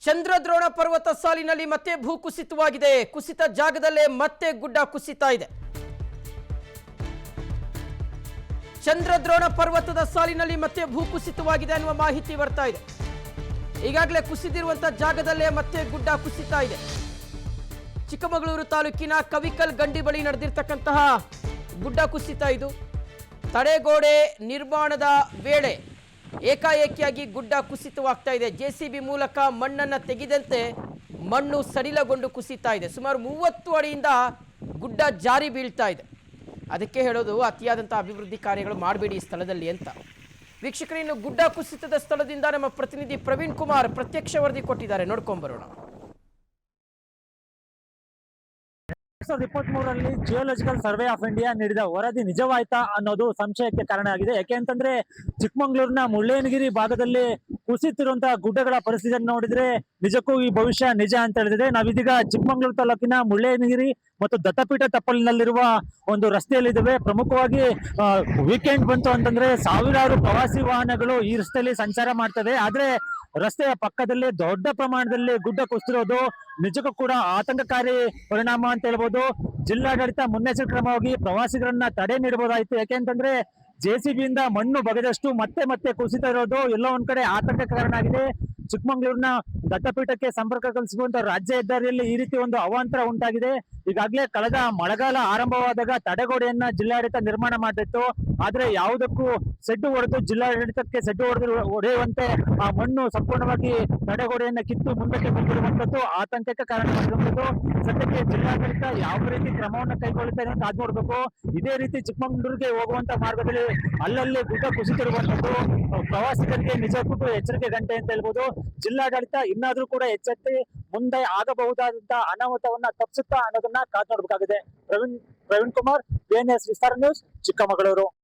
ಚಂದ್ರದ್ರೋಣ ಪರ್ವತ ಸಾಲಿನಲ್ಲಿ ಮತ್ತೆ ಭೂಕುಸಿತವಾಗಿದೆ. ಕುಸಿತ ಜಾಗದಲ್ಲೇ ಮತ್ತೆ ಗುಡ್ಡ ಕುಸಿತಾ ಇದೆ. ಚಂದ್ರದ್ರೋಣ ಪರ್ವತದ ಸಾಲಿನಲ್ಲಿ ಮತ್ತೆ ಭೂಕುಸಿತವಾಗಿದೆ ಅನ್ನುವ ಮಾಹಿತಿ ಬರ್ತಾ ಇದೆ. ಈಗಾಗಲೇ ಕುಸಿದಿರುವಂತಹ ಜಾಗದಲ್ಲೇ ಮತ್ತೆ ಗುಡ್ಡ ಕುಸಿತಾ ಇದೆ. ಚಿಕ್ಕಮಗಳೂರು ತಾಲೂಕಿನ ಕವಿಕಲ್ ಗಂಡಿ ಬಳಿ ನಡೆದಿರ್ತಕ್ಕಂತಹ ಗುಡ್ಡ ಕುಸಿತ ಇದು. ತಡೆಗೋಡೆ ನಿರ್ಮಾಣದ ವೇಳೆ ಏಕಾಏಕಿಯಾಗಿ ಗುಡ್ಡ ಕುಸಿತವಾಗ್ತಾ ಇದೆ. ಜೆಸಿಬಿ ಮೂಲಕ ಮಣ್ಣನ್ನು ತೆಗೆದಂತೆ ಮಣ್ಣು ಸಡಿಲಗೊಂಡು ಕುಸಿತಾ ಇದೆ. ಸುಮಾರು 30 ಅಡಿಯಿಂದ ಗುಡ್ಡ ಜಾರಿ ಬೀಳ್ತಾ ಇದೆ. ಅದಕ್ಕೆ ಹೇಳೋದು ಅತಿಯಾದಂಥ ಅಭಿವೃದ್ಧಿ ಕಾರ್ಯಗಳು ಮಾಡಬೇಡಿ ಈ ಸ್ಥಳದಲ್ಲಿ ಅಂತ. ವೀಕ್ಷಕರು, ಇನ್ನು ಗುಡ್ಡ ಕುಸಿತದ ಸ್ಥಳದಿಂದ ನಮ್ಮ ಪ್ರತಿನಿಧಿ ಪ್ರವೀಣ್ ಕುಮಾರ್ ಪ್ರತ್ಯಕ್ಷ ವರದಿ ಕೊಟ್ಟಿದ್ದಾರೆ, ನೋಡ್ಕೊಂಡ್ಬರೋಣ. 2023ರಲ್ಲಿ ಜಿಯೋಲಾಜಿಕಲ್ ಸರ್ವೆ ಆಫ್ ಇಂಡಿಯಾ ನೀಡಿದ ವರದಿ ನಿಜವಾಯ್ತಾ ಅನ್ನೋದು ಸಂಶಯಕ್ಕೆ ಕಾರಣ ಆಗಿದೆ. ಯಾಕೆಂತಂದ್ರೆ ಚಿಕ್ಕಮಗಳೂರಿನ ಮುಳ್ಳಯ್ಯನಗಿರಿ ಭಾಗದಲ್ಲಿ ಕುಸಿತಿರುವಂತಹ ಗುಡ್ಡಗಳ ಪರಿಸ್ಥಿತಿಯನ್ನು ನೋಡಿದ್ರೆ ನಿಜಕ್ಕೂ ಈ ಭವಿಷ್ಯ ನಿಜ ಅಂತ ಹೇಳಿದ್ರೆ, ನಾವಿದೀಗ ಚಿಕ್ಕಮಗಳೂರು ತಾಲೂಕಿನ ಮುಳ್ಳಯ್ಯನಗಿರಿ ಮತ್ತು ದತ್ತಪೀಠ ತಪ್ಪಲಿನಲ್ಲಿರುವ ಒಂದು ರಸ್ತೆಯಲ್ಲಿದ್ದೇವೆ. ಪ್ರಮುಖವಾಗಿ ವೀಕೆಂಡ್ ಬಂತು ಅಂತಂದ್ರೆ ಸಾವಿರಾರು ಪ್ರವಾಸಿ ವಾಹನಗಳು ಈ ರಸ್ತೆಯಲ್ಲಿ ಸಂಚಾರ ಮಾಡ್ತವೆ. ಆದ್ರೆ ರಸ್ತೆಯ ಪಕ್ಕದಲ್ಲಿ ದೊಡ್ಡ ಪ್ರಮಾಣದಲ್ಲಿ ಗುಡ್ಡ ಕುಸಿತಿರೋದು ನಿಜಕ್ಕೂ ಕೂಡ ಆತಂಕಕಾರಿ ಪರಿಣಾಮ ಅಂತ ಹೇಳ್ಬೋದು. ಜಿಲ್ಲಾಡಳಿತ ಮುನ್ನೆಚ್ಚರಿಕೆ ಕ್ರಮವಾಗಿ ಪ್ರವಾಸಿಗರನ್ನ ತಡೆ ನೀಡಬಹುದಾಯಿತು. ಯಾಕೆಂತಂದ್ರೆ ಜೆಸಿಬಿಯಿಂದ ಮಣ್ಣು ಬಗೆದಷ್ಟು ಮತ್ತೆ ಮತ್ತೆ ಕುಸಿತ ಇರೋದು ಎಲ್ಲೋ ಒಂದ್ ಕಡೆ ಆತಂಕ ಕಾರಣ ಆಗಿದೆ. ಚಿಕ್ಕಮಗಳೂರಿನ ದತ್ತಪೀಠಕ್ಕೆ ಸಂಪರ್ಕ ಕಲ್ಪಿಸುವಂತ ರಾಜ್ಯ ಹೆದ್ದಾರಿಯಲ್ಲಿ ಈ ರೀತಿ ಒಂದು ಅವಾಂತರ ಉಂಟಾಗಿದೆ. ಈಗಾಗಲೇ ಕಳೆದ ಮಳೆಗಾಲ ಆರಂಭವಾದಾಗ ತಡೆಗೋಡೆಯನ್ನ ಜಿಲ್ಲಾಡಳಿತ ನಿರ್ಮಾಣ ಮಾಡ್ತಿತ್ತು. ಆದ್ರೆ ಯಾವುದಕ್ಕೂ ಸೆಡ್ಡು ಹೊಡೆದು ಜಿಲ್ಲಾಡಳಿತಕ್ಕೆ ಸೆಡ್ಡು ಹೊಡೆಯುವಂತೆ ಆ ಮಣ್ಣು ಸಂಪೂರ್ಣವಾಗಿ ತಡೆಗೋಡೆಯನ್ನ ಕಿತ್ತು ಮುಂದಕ್ಕೆ ಬಂದಿರುವಂತದ್ದು ಆತಂಕಕ್ಕೆ ಕಾರಣವಾಗಿರುವಂತದ್ದು. ಸದ್ಯಕ್ಕೆ ಜಿಲ್ಲಾಡಳಿತ ಯಾವ ರೀತಿ ಕ್ರಮವನ್ನು ಕೈಗೊಳ್ಳುತ್ತಾರೆ ಅಂತ ಕಾದು ನೋಡ್ಬೇಕು. ಇದೇ ರೀತಿ ಚಿಕ್ಕಮಗಳೂರಿಗೆ ಹೋಗುವಂತ ಮಾರ್ಗದಲ್ಲಿ ಅಲ್ಲಲ್ಲಿ ಗುಡ್ಡ ಕುಸಿತಿರುವಂತದ್ದು ಪ್ರವಾಸಿಗರಿಗೆ ನಿಜಕ್ಕೂ ಎಚ್ಚರಿಕೆ ಗಂಟೆ ಅಂತ ಹೇಳ್ಬೋದು. ಜಿಲ್ಲಾಡಳಿತ ಇನ್ನಾದ್ರೂ ಕೂಡ ಎಚ್ಚೆತ್ತು ಮುಂದೆ ಆಗಬಹುದಾದಂತಹ ಅನಾಹುತವನ್ನ ತಪ್ಪಿಸುತ್ತಾ ಅನ್ನೋದನ್ನ ಕಾದು ನೋಡ್ಬೇಕಾಗಿದೆ. ಪ್ರವೀಣ್ ಕುಮಾರ್, BNS ವಿಸ್ತಾರ ನ್ಯೂಸ್, ಚಿಕ್ಕಮಗಳೂರು.